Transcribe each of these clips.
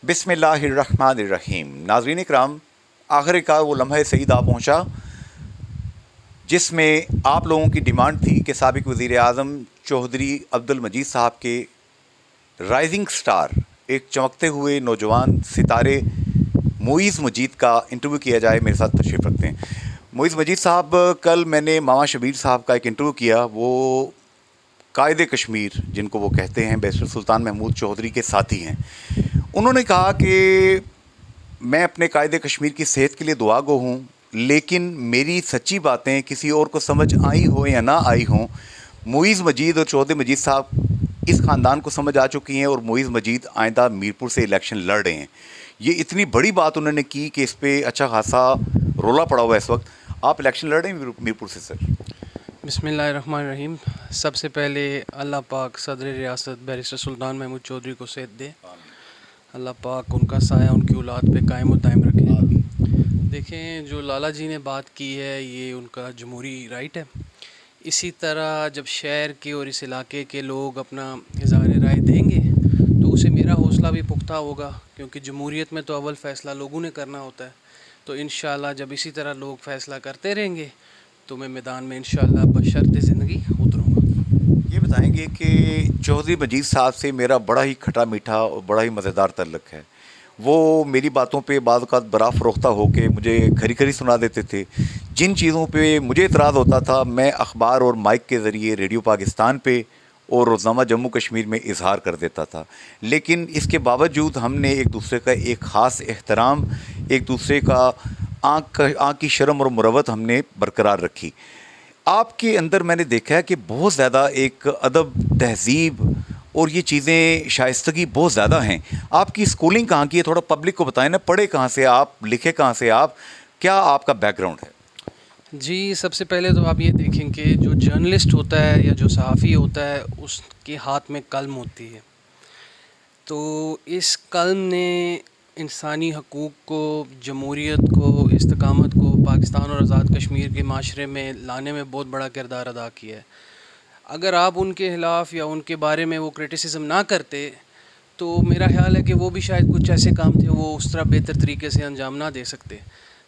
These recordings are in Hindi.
बिस्मिल्लाहिर्रहमानिर्रहीम। नाज़रीन इकराम, आखिर का वो लम्हा सईद आ पहुँचा जिसमें आप लोगों की डिमांड थी कि साबिक़ वज़ीर आज़म चौधरी अब्दुल मजीद साहब के राइजिंग स्टार, एक चमकते हुए नौजवान सितारे मुईज़ मजीद का इंटरव्यू किया जाए। मेरे साथ तशरीफ़ रखते हैं मुईज़ मजीद साहब। कल मैंने मामा शबीर साहब का एक इंटरव्यू किया। वो कायदे कश्मीर जिनको वो कहते हैं, बैरिस्टर सुल्तान महमूद चौधरी के साथी हैं। उन्होंने कहा कि मैं अपने कायदे कश्मीर की सेहत के लिए दुआगो हूँ, लेकिन मेरी सच्ची बातें किसी और को समझ आई हो या ना आई हों, मुईज़ मजीद और चौधरी मजीद साहब इस ख़ानदान को समझ आ चुकी हैं और मुईज़ मजीद आइंदा मीरपुर से इलेक्शन लड़ रहे हैं। ये इतनी बड़ी बात उन्होंने की कि इस पर अच्छा खासा रोला पड़ा हुआ है इस वक्त। आप इलेक्शन लड़ रहे हैं मीरपुर से सर? बिस्मिल्लाहिर्रहमानिर्रहीम। सबसे पहले अल्लाह पाक सदर रियासत बैरिस्टर सुल्तान महमूद चौधरी को सेहत दे। अल्लाह पाक उनका साया उनकी औलाद पे कायम और दायम रखे। देखें, जो लाला जी ने बात की है ये उनका जमहूरी राइट है। इसी तरह जब शहर के और इस इलाके के लोग अपना इज़हार राय देंगे तो उसे मेरा हौसला भी पुख्ता होगा, क्योंकि जमहूरियत में तो अव्वल फ़ैसला लोगों ने करना होता है। तो इंशाअल्लाह जब इसी तरह लोग फ़ैसला करते रहेंगे तो मैं मैदान में इंशाअल्लाह बशर्ते ज़िंदगी उतरूँगा। ये बताएंगे कि चौधरी मजीद साहब से मेरा बड़ा ही खटा मीठा और बड़ा ही मज़ेदार तल्लुक़ है। वो मेरी बातों पे बाद औक़ात बरा फ़रोख्ता होके मुझे खरी खरी सुना देते थे। जिन चीज़ों पे मुझे इतराज़ होता था, मैं अखबार और माइक के ज़रिए रेडियो पाकिस्तान पे और रोज़नामा जम्मू कश्मीर में इज़हार कर देता था। लेकिन इसके बावजूद हमने एक दूसरे का एक ख़ास एहतराम, एक दूसरे का आँख की शर्म और मुरवत हमने बरकरार रखी। आपके अंदर मैंने देखा है कि बहुत ज़्यादा एक अदब, तहज़ीब और ये चीज़ें, शाइस्तगी बहुत ज़्यादा हैं। आपकी स्कूलिंग कहाँ की है? थोड़ा पब्लिक को बताएं ना। पढ़े कहाँ से आप, लिखे कहाँ से आप, क्या आपका बैकग्राउंड है? जी, सबसे पहले तो आप ये देखें कि जो जर्नलिस्ट होता है या जो सहाफ़ी होता है उसके हाथ में कलम होती है। तो इस कलम ने इंसानी हकूक़ को, जमहूरियत को, इस्तिकामत को पाकिस्तान और आज़ाद कश्मीर के माशरे में लाने में बहुत बड़ा किरदार अदा किया है। अगर आप उनके ख़िलाफ़ या उनके बारे में वो क्रिटिसिज़म ना करते तो मेरा ख़्याल है कि वो भी शायद कुछ ऐसे काम थे वो उस तरह बेहतर तरीके से अंजाम ना दे सकते।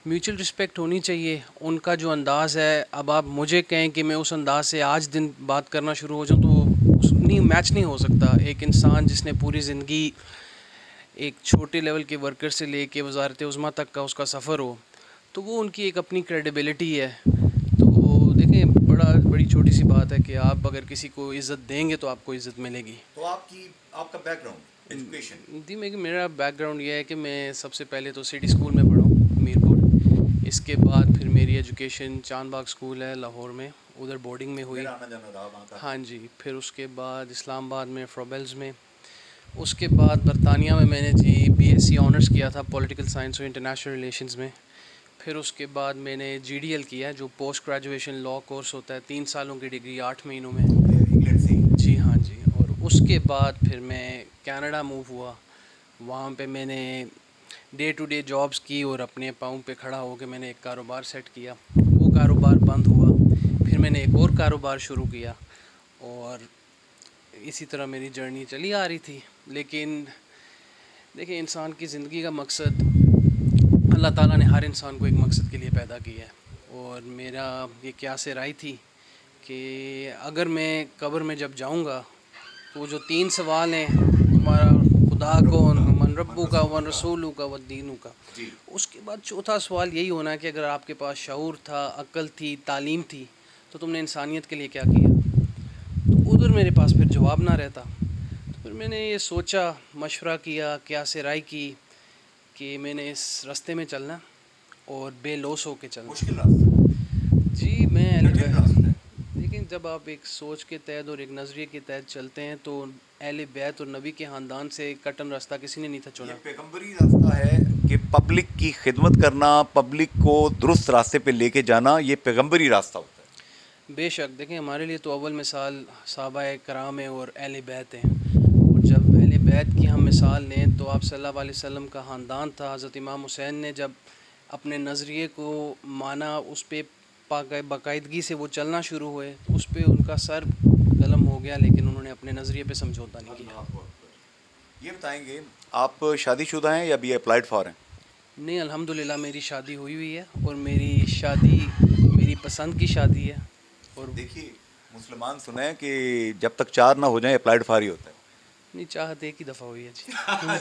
म्यूचुअल रिस्पेक्ट होनी चाहिए। उनका जो अंदाज़ है, अब आप मुझे कहें कि मैं उस अंदाज़ से आज दिन बात करना शुरू हो जाऊँ तो नहीं, मैच नहीं हो सकता। एक इंसान जिसने पूरी ज़िंदगी एक छोटे लेवल के वर्कर से लेके वज़ारत उज़्मा तक का उसका सफ़र हो, तो वो उनकी एक अपनी क्रेडिबिलिटी है। तो देखें, बड़ी छोटी सी बात है कि आप अगर किसी को इज़्ज़त देंगे तो आपको इज़्ज़त मिलेगी। तो आपका बैकग्राउंड, एजुकेशन? जी, मेरा बैकग्राउंड ये है कि मैं सबसे पहले तो सिटी स्कूल में पढ़ा हूँ मीरपुर। इसके बाद फिर मेरी एजुकेशन चांदबाग स्कूल है लाहौर में, उधर बोर्डिंग में हुई। हाँ जी। फिर उसके बाद इस्लामाबाद में फ्रोबेल्स में। उसके बाद बरतानिया में मैंने जी बीएससी ऑनर्स किया था पॉलिटिकल साइंस और इंटरनेशनल रिलेशंस में। फिर उसके बाद मैंने जीडीएल किया है, जो पोस्ट ग्रेजुएशन लॉ कोर्स होता है, 3 सालों की डिग्री 8 महीनों में। इंग्लैंड से? जी हाँ जी। और उसके बाद फिर मैं कनाडा मूव हुआ। वहाँ पे मैंने डे टू डे जॉब्स की और अपने पाँव पे खड़ा होकर मैंने एक कारोबार सेट किया। वो कारोबार बंद हुआ, फिर मैंने एक और कारोबार शुरू किया और इसी तरह मेरी जर्नी चली आ रही थी। लेकिन देखिए, इंसान की ज़िंदगी का मकसद, अल्लाह ताला ने हर इंसान को एक मकसद के लिए पैदा किया है। और मेरा ये क्या से राय थी कि अगर मैं कब्र में जब जाऊंगा तो वो जो 3 सवाल हैं, तुम्हारा खुदा कौन, मन रब्बू का, वन रसूलू का, व दीनू का, उसके बाद चौथा सवाल यही होना है कि अगर आपके पास शऊर था, अक्ल थी, तालीम थी, तो तुमने इंसानियत के लिए क्या किया। तो उधर मेरे पास फिर जवाब ना रहता। तो फिर मैंने ये सोचा, मशवरा किया, क्या से राय की कि मैंने इस रास्ते में चलना और बेलौस होकर चलना। मुश्किल रास्ता? जी, मैं कठिन रास्ता है। लेकिन जब आप एक सोच के तहत और एक नज़रिए के तहत चलते हैं तो अहले बैत और नबी के ख़ानदान से कटन रास्ता किसी ने नहीं था चुना। ये पैगंबरी रास्ता है कि पब्लिक की खिदमत करना, पब्लिक को दुरुस्त रास्ते पे लेके जाना, ये पैगंबरी रास्ता होता है। बेशक, देखें, हमारे लिए तो अव्वल मिसाल सहाबाए कराम है और अहले बैत हैं। और जब अहले बैत की हम मिसाल लें तो आप सल्लल्लाहु अलैहि वसल्लम का ख़ानदान था। हज़रत इमाम हुसैन ने जब अपने नज़रिए को माना, उस पर बाकायदगी से वो चलना शुरू हुए, तो उस पर उनका सर कलम हो गया, लेकिन उन्होंने अपने नज़रिए पे समझौता नहीं किया। ये बताएंगे, आप शादीशुदा हैं या अभी अप्लाइड फॉर हैं? नहीं, अल्हम्दुलिल्लाह मेरी शादी हुई हुई है और मेरी शादी मेरी पसंद की शादी है। और देखिए, मुसलमान सुने हैं कि जब तक चार ना हो जाए अप्लाइड फॉर ही होता है। नहीं, चाहत एक ही दफ़ा हुई है जी।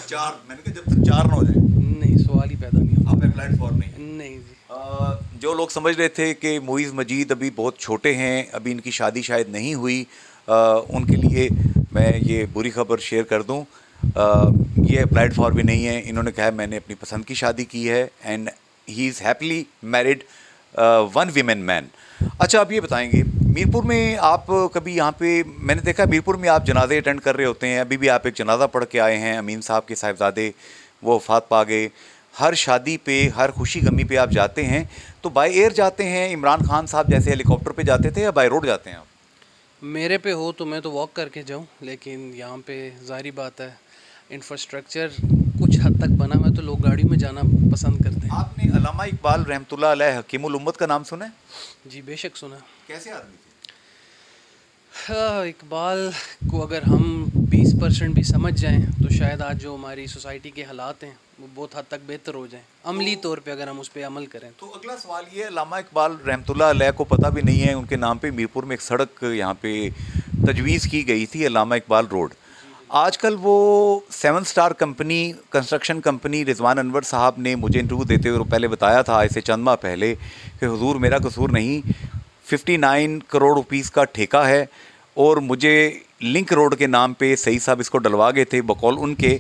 चार, मैंने कहा जब तक चार ना हो जाए नहीं, सवाल ही पैदा नहीं आप अप्लाइड फॉर नहीं हैं। नहीं जी। जो लोग समझ रहे थे कि मुईज़ मजीद अभी बहुत छोटे हैं, अभी इनकी शादी शायद नहीं हुई, उनके लिए मैं ये बुरी खबर शेयर कर दूं, ये अप्लाइड फॉर भी नहीं है। इन्होंने कहा मैंने अपनी पसंद की शादी की है and he is happily married one women man. अच्छा, आप ये बताएंगे, मीरपुर में आप कभी यहाँ पे, मैंने देखा मीरपुर में आप जनाजे अटेंड कर रहे होते हैं, अभी भी आप एक जनाजा पढ़ के आए हैं, अमीन साहब के साहिबजादे वो वफ़ात पा गए। हर शादी पे, हर खुशी गमी पे आप जाते हैं, तो बाय एयर जाते हैं, इमरान खान साहब जैसे हेलीकॉप्टर पे जाते थे, या बाय रोड जाते हैं आप? मेरे पे हो तो मैं तो वॉक करके जाऊं, लेकिन यहाँ पे ज़ाहिर बात है इंफ्रास्ट्रक्चर कुछ हद तक बना हुआ है तो लोग गाड़ी में जाना पसंद करते हैं। आपने अल्लामा इकबाल रहमतुल्लाह अलैह हकीमुल उम्मत का नाम सुना है? जी बेशक सुना। कैसे आदमी थे? हाँ, इकबाल को अगर हम 20% भी समझ जाएं तो शायद आज जो हमारी सोसाइटी के हालात हैं वो बहुत हद तक बेहतर हो जाएं, अमली तौर पे अगर हम उस पर अमल करें तो अगला सवाल ये है, अल्लामा इकबाल रहमतुल्लाह अलैह को पता भी नहीं है, उनके नाम पे मीरपुर में एक सड़क यहाँ पे तजवीज़ की गई थी, अल्लामा इकबाल रोड। आजकल वो 7 star company, construction company, Rizwan Anwar साहब ने मुझे इंटरव्यू देते हुए पहले बताया था ऐसे चंद माह पहले कि हुजूर मेरा कसूर नहीं, 59 करोड़ रुपीस का ठेका है और मुझे लिंक रोड के नाम पे सही साहब इसको डलवा गए थे, बकौल उनके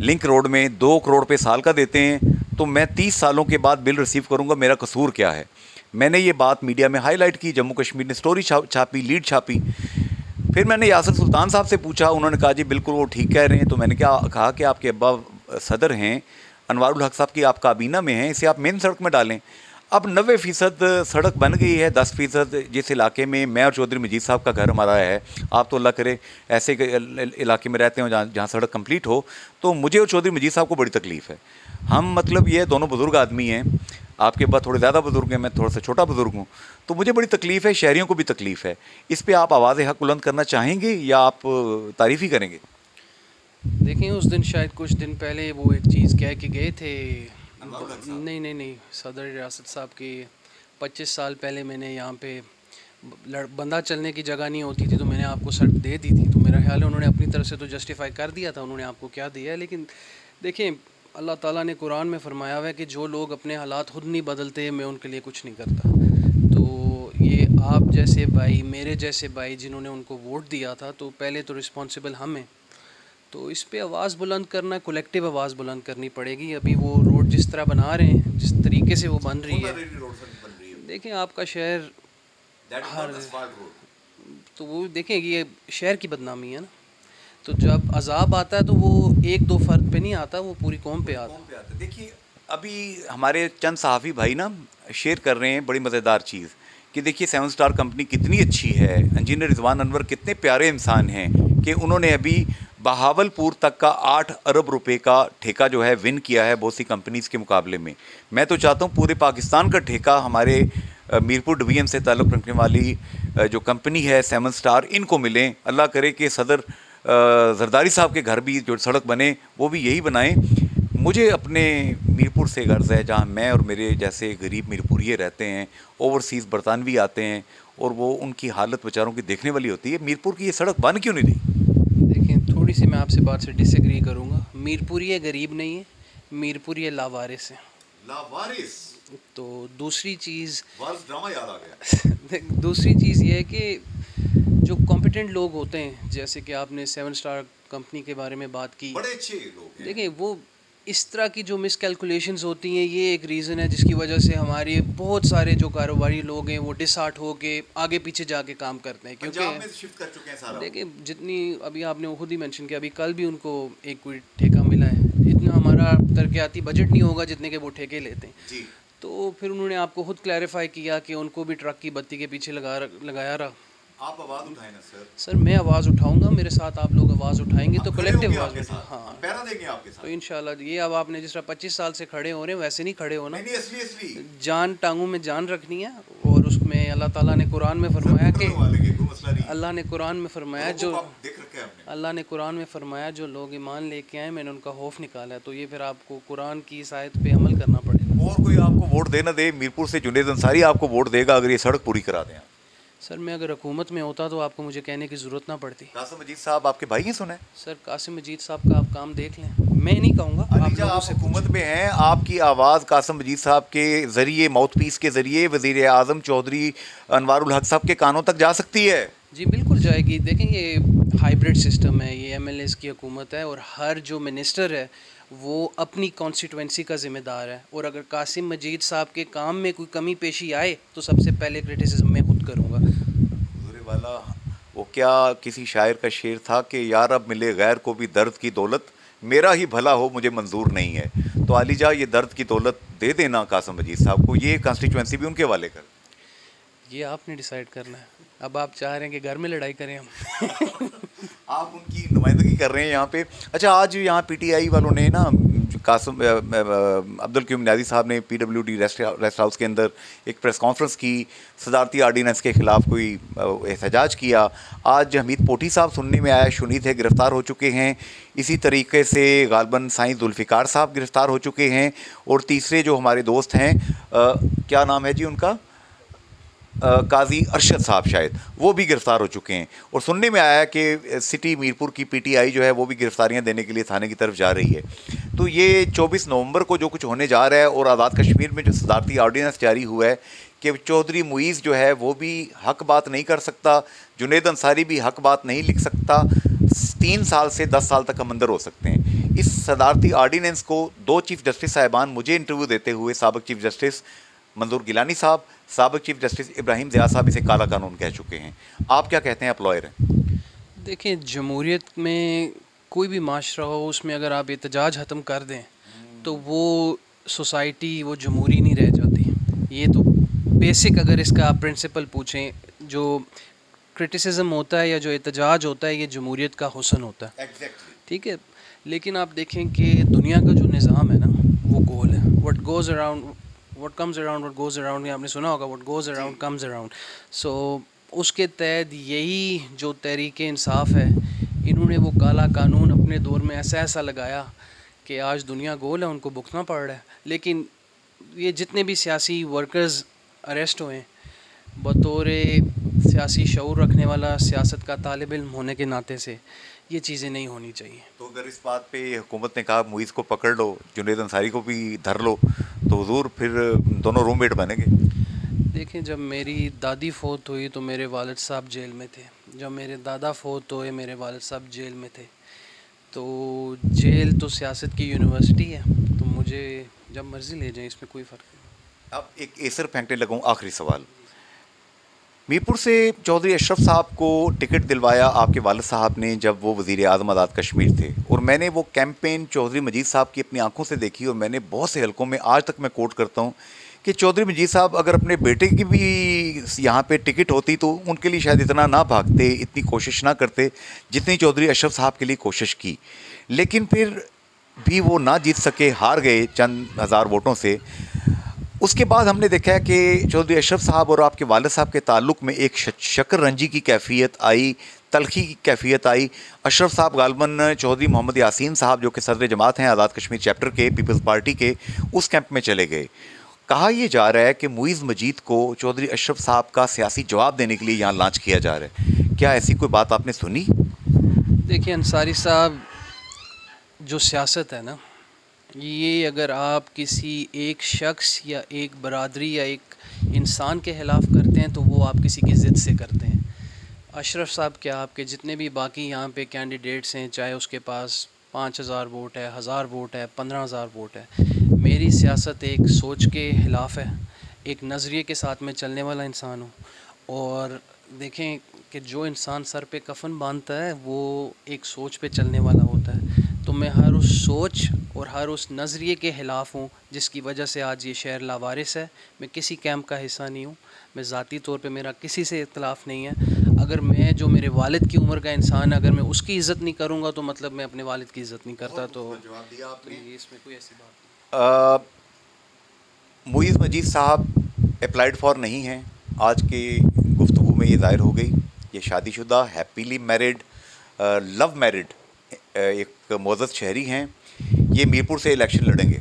लिंक रोड में 2 करोड़ पे साल का देते हैं, तो मैं 30 सालों के बाद बिल रिसीव करूंगा, मेरा कसूर क्या है? मैंने ये बात मीडिया में हाईलाइट की, जम्मू कश्मीर ने स्टोरी छापी, लीड छापी। फिर मैंने यासिर सुल्तान साहब से पूछा, उन्होंने कहा जी बिल्कुल वो ठीक कह रहे हैं। तो मैंने कहा कि आपके अब्बा सदर हैं, अनवारुल हक साहब की आप काबीना में हैं, इसे आप मेन सड़क में डालें। अब 90% सड़क बन गई है, 10% जिस इलाके में मैं और चौधरी मजीद साहब का घर हमारा है, आप तो अल्लाह करे ऐसे इलाके में रहते हो जहाँ सड़क कंप्लीट हो, तो मुझे और चौधरी मजीद साहब को बड़ी तकलीफ़ है। हम मतलब ये दोनों बुज़ुर्ग आदमी हैं, आपके पास थोड़े ज़्यादा बुज़ुर्ग हैं, मैं थोड़ा सा छोटा बुज़ुर्ग हूँ, तो मुझे बड़ी तकलीफ़ है, शहरियों को भी तकलीफ़ है। इस पर आप आवाज़ हक बुलंद करना चाहेंगे या आप तारीफ़ ही करेंगे? देखें, उस दिन शायद कुछ दिन पहले वो एक चीज़ कह के गए थे, नहीं, सदर रियासत साहब की 25 साल पहले मैंने यहाँ पे बंदा चलने की जगह नहीं होती थी तो मैंने आपको सड़क दे दी थी, तो मेरा ख्याल है उन्होंने अपनी तरफ से तो जस्टिफाई कर दिया था उन्होंने आपको क्या दिया है। लेकिन देखें, अल्लाह ताला ने कुरान में फरमाया हुआ है कि जो लोग अपने हालात खुद नहीं बदलते मैं उनके लिए कुछ नहीं करता। तो ये आप जैसे भाई, मेरे जैसे भाई जिन्होंने उनको वोट दिया था, तो पहले तो रिस्पॉन्सिबल हम हैं, तो इस पे आवाज़ बुलंद करना, कलेक्टिव आवाज़ बुलंद करनी पड़ेगी। अभी वो रोड जिस तरह बना रहे हैं, जिस तरीके से वो बन रही है, देखें आपका शहर हर, तो वो देखें ये शहर की बदनामी है ना, तो जब अजाब आता है तो वो 1-2 फ़र्द पे नहीं आता, वो पूरी कौम पे आता है। देखिए, अभी हमारे चंद सहाफ़ी भाई ना शेयर कर रहे हैं बड़ी मज़ेदार चीज़ कि देखिए 7 स्टार कंपनी कितनी अच्छी है, इंजीनियर रिजवान अनवर कितने प्यारे इंसान हैं कि उन्होंने अभी बहावलपुर तक का 8 अरब रुपए का ठेका जो है विन किया है बहुत सी कंपनीज़ के मुकाबले में। मैं तो चाहता हूँ पूरे पाकिस्तान का ठेका हमारे मीरपुर डिवीज़न से ताल्लुक़ रखने वाली जो कंपनी है 7 स्टार, इनको मिलें। अल्लाह करे कि सदर जरदारी साहब के घर भी जो सड़क बने वो भी यही बनाएं। मुझे अपने मीरपुर से गर्ज़ है जहाँ मैं और मेरे जैसे गरीब मीरपुरिये रहते हैं, ओवरसीज़ बरतानवी आते हैं और वो उनकी हालत बेचारों की देखने वाली होती है। मीरपुर की ये सड़क बन क्यों नहीं रही? देखें, थोड़ी सी मैं आपसे बात से डिसएग्री करूँगा। मीरपुरिये गरीब नहीं है, मीरपुरिये लावारिस हैं। लावारिस? तो दूसरी चीज़, ड्रामा याद आ गया। दूसरी चीज़ ये है कि जो कॉम्पिटेंट लोग होते हैं, जैसे कि आपने 7 स्टार कंपनी के बारे में बात की, बड़े अच्छे लोग हैं। देखिए वो इस तरह की जो मिसकैलकुलेशंस होती हैं, ये एक रीज़न है जिसकी वजह से हमारे बहुत सारे जो कारोबारी लोग हैं वो डिसहार्ट हो के आगे पीछे जाके काम करते हैं। क्योंकि शिफ्ट कर चुके हैं सारा। देखिए, जितनी अभी आपने खुद ही मेंशन किया, अभी कल भी उनको एक कोई ठेका मिला है, इतना हमारा तरक्याती बजट नहीं होगा जितने के वो ठेके लेते हैं जी। तो फिर उन्होंने आपको खुद क्लैरिफाई किया कि उनको भी ट्रक की बत्ती के पीछे लगाया रहा। आप आवाज़ उठाएं ना सर। सर मैं आवाज़ उठाऊंगा, मेरे साथ आप लोग आवाज़ उठाएंगे तो कलेक्टिव आवाज़, हाँ पैरा देंगे आपके साथ। तो इंशाल्लाह ये अब आपने जिस तरह 25 साल से खड़े हो रहे हैं वैसे नहीं खड़े होना, नहीं, असली जान टांगों में जान रखनी है। और उसमें अल्लाह ताला ने कुरान में फरमाया कि अल्लाह ने कुरान में फरमाया, जो अल्लाह ने कुरान में फरमाया जो लोग ईमान लेके आए मैंने उनका खौफ निकाला है, तो ये फिर आपको कुरान की इस आयत पे अमल करना पड़ेगा। और कोई आपको वोट दे ना दे, मीरपुर से जुनेद अंसारी आपको वोट देगा अगर ये सड़क पूरी करा दें। सर मैं अगर हुकूमत में होता तो आपको मुझे कहने की ज़रूरत ना पड़ती। कासिम मजीद साहब आपके भाई हैं, सुने? सर कासिम मजीद साहब का आप काम देख लें, मैं नहीं कहूँगा, आप अलीजा, लोगों आप से हुकूमत पूछें। में हैं, आपकी आवाज़ कासिम मजीद साहब के ज़रिए, माउथपीस के ज़रिए वज़ीर आज़म चौधरी अनवारुल हक साहब के कानों तक जा सकती है। जी बिल्कुल जाएगी। देखें ये हाइब्रिड सिस्टम है, ये एमएलएस की हुकूमत है और हर जो मिनिस्टर है वो अपनी कॉन्स्टिट्यूंसी का ज़िम्मेदार है, और अगर कासिम मजीद साहब के काम में कोई कमी पेशी आए तो सबसे पहले क्रिटिसिज्म मैं खुद करूँगा। हुजूर वाला, वो क्या किसी शायर का शेर था कि यार अब मिले गैर को भी दर्द की दौलत, मेरा ही भला हो मुझे मंजूर नहीं है। तो अलीजा ये दर्द की दौलत दे देना कासिम मजीद साहब को, ये कॉन्स्टिट्यूंसी भी उनके वाले कर। ये आपने डिसाइड करना है। अब आप चाह रहे हैं कि घर में लड़ाई करें हम। आप उनकी नुमाइंदगी कर रहे हैं यहाँ पे। अच्छा, आज यहाँ पीटीआई वालों ने ना कासिम अब्दुल क़य्यूम नियाज़ी साहब ने पीडब्ल्यूडी रेस्ट हाउस के अंदर एक प्रेस कॉन्फ्रेंस की, सदारती आर्डीनेंस के ख़िलाफ़ कोई एहतजाज किया। आज हमीद पोटी साहब सुनने में आया शुनीद है गिरफ़्तार हो चुके हैं। इसी तरीके से गालबन साईं जुल्फ़िकार साहब गिरफ़्तार हो चुके हैं, और तीसरे जो हमारे दोस्त हैं, क्या नाम है जी उनका, काजी अरशद साहब शायद, वो भी गिरफ़्तार हो चुके हैं। और सुनने में आया कि सिटी मीरपुर की पीटीआई जो है वो भी गिरफ़्तारियां देने के लिए थाने की तरफ जा रही है। तो ये 24 नवंबर को जो कुछ होने जा रहा है, और आज़ाद कश्मीर में जो सदारती आर्डीनेंस जारी हुआ है कि चौधरी मुईज़ जो है वो भी हक बात नहीं कर सकता, जुनेद अंसारी भी हक बात नहीं लिख सकता, 3 साल से 10 साल तक हम अंदर हो सकते हैं। इस सदारती आर्डीनेंस को 2 चीफ़ जस्टिस साहिबान मुझे इंटरव्यू देते हुए, साबिक़ चीफ़ जस्टिस मंजूर गिलानी साहब, साबिक़ चीफ़ जस्टिस इब्राहिम ज़िया साहब इसे काला कानून कह चुके हैं। आप क्या कहते हैं, आप लॉयर हैं? देखिए जमहूरियत में कोई भी माशरा हो, उसमें अगर आप एहतजाज ख़त्म कर दें तो वो सोसाइटी वो जमहूरी नहीं रह जाती। ये तो बेसिक अगर इसका आप प्रिंसिपल पूछें, जो क्रिटिसिज्म होता है या जो एहतजाज होता है ये जमहूरियत का हुस्न होता है। ठीक है, लेकिन आप देखें कि दुनिया का जो निज़ाम है ना वो गोल है। What goes around what comes around what goes around, आपने सुना होगा, what goes around comes around. So उसके तहत यही जो तहरीक इंसाफ है, इन्होंने वो काला कानून अपने दौर में ऐसा ऐसा लगाया कि आज दुनिया गोल है, उनको भुगतना पड़ रहा है। लेकिन ये जितने भी सियासी वर्कर्स अरेस्ट हुए बतौर सियासी शऊर रखने वाला, सियासत का तालिब इल्म होने के नाते से, ये चीज़ें नहीं होनी चाहिए। तो अगर इस बात पे हुकूमत ने कहा मुईज़ को पकड़ लो, जुनेद अंसारी को भी धर लो, तो हुजूर फिर दोनों रूममेट बनेंगे? देखें जब मेरी दादी फ़ौत हुई तो मेरे वालिद साहब जेल में थे, जब मेरे दादा फ़ौत हुए मेरे वालिद साहब जेल में थे। तो जेल तो सियासत की यूनिवर्सिटी है, तो मुझे जब मर्ज़ी ले जाएं, इसमें कोई फ़र्क नहीं। अब एक एसर फेंकने लगूँ, आखिरी सवाल। मीरपुर से चौधरी अशरफ साहब को टिकट दिलवाया आपके वालिद साहब ने जब वो वज़ीर आज़म आज़ाद कश्मीर थे, और मैंने वो कैंपेन चौधरी मजीद साहब की अपनी आंखों से देखी, और मैंने बहुत से हलकों में आज तक मैं कोट करता हूँ कि चौधरी मजीद साहब अगर अपने बेटे की भी यहाँ पे टिकट होती तो उनके लिए शायद इतना ना भागते, इतनी कोशिश ना करते जितनी चौधरी अशरफ साहब के लिए कोशिश की। लेकिन फिर भी वो ना जीत सके, हार गए चंद हज़ार वोटों से। उसके बाद हमने देखा है कि चौधरी अशरफ साहब और आपके वालिद साहब के ताल्लुक़ में एक शक्कर रंजी की कैफियत आई, तलखी की कैफियत आई। अशरफ साहब गालबन चौधरी मोहम्मद यासीन साहब जो कि सदर जमात हैं आज़ाद कश्मीर चैप्टर के, पीपल्स पार्टी के, उस कैंप में चले गए। कहा यह जा रहा है कि मुईज़ मजीद को चौधरी अशरफ साहब का सियासी जवाब देने के लिए यहाँ लॉन्च किया जा रहा है। क्या ऐसी कोई बात आपने सुनी? देखिए अंसारी साहब, जो सियासत है ना, ये अगर आप किसी एक शख्स या एक बरादरी या एक इंसान के ख़िलाफ़ करते हैं तो वो आप किसी की ज़िद से करते हैं। अशरफ साहब क्या, आपके जितने भी बाकी यहाँ पे कैंडिडेट्स हैं, चाहे उसके पास 5000 वोट है, 1000 वोट है, 15000 वोट है, मेरी सियासत एक सोच के ख़िलाफ़ है, एक नज़रिए के साथ मैं चलने वाला इंसान हूँ। और देखें कि जो इंसान सर पे कफन बांधता है वो एक सोच पे चलने वाला होता है। तो मैं हर उस सोच और हर उस नज़रिए के ख़िलाफ़ हूँ जिसकी वजह से आज ये शहर लावारिस है। मैं किसी कैंप का हिस्सा नहीं हूँ, मैं ज़ाती तौर पे मेरा किसी से इख्तिलाफ़ नहीं है। अगर मैं जो मेरे वालिद की उम्र का इंसान है, अगर मैं उसकी इज़्ज़त नहीं करूँगा तो मतलब मैं अपने वालिद की इज़्ज़त नहीं करता। तो जवाब दिया आपने। इसमें कोई ऐसी बात नहीं। मुईज़ मजीद साहब अप्लाइड फॉर नहीं हैं, आज के गुफ्तगू में ये ज़ाहिर हो गई। ये शादीशुदा, हैप्पीली मैरिड, लव मैरिड एक मोअज़्ज़ज़ शहरी हैं। ये मीरपुर से इलेक्शन लड़ेंगे।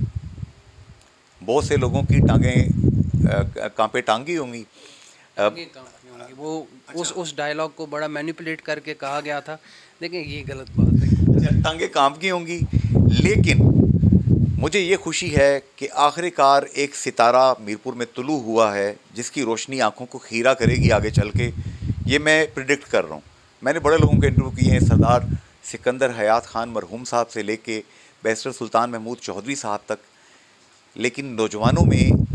बहुत से लोगों की टांगें कांपे टांगी होंगी। टांगे कांपनी होंगी। वो उस डायलॉग को बड़ा मैनिपुलेट करके कहा गया था, लेकिन ये गलत बात है। टांगे कांप की होंगी, लेकिन मुझे ये खुशी है कि आखिरकार एक सितारा मीरपुर में तुलू हुआ है जिसकी रोशनी आंखों को खीरा करेगी आगे चल के। ये मैं प्रिडिक्ट कर रहा हूँ। मैंने बड़े लोगों के इंटरव्यू किए हैं, सरदार सिकंदर हयात खान मरहूम साहब से लेके बैरिस्टर सुल्तान महमूद चौधरी साहब तक, लेकिन नौजवानों में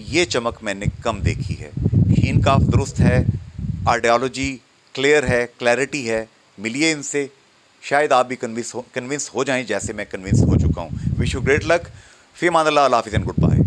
ये चमक मैंने कम देखी है। हीन काफ दुरुस्त है, आइडियोलॉजी क्लियर है, क्लैरिटी है। मिलिए इनसे, शायद आप भी कन्विंस हो जाएं जैसे मैं कन्विंस हो चुका हूँ। Wish you great luck. फ़ी अमान अल्लाह, हाफ़िज़ एंड गुड बाय।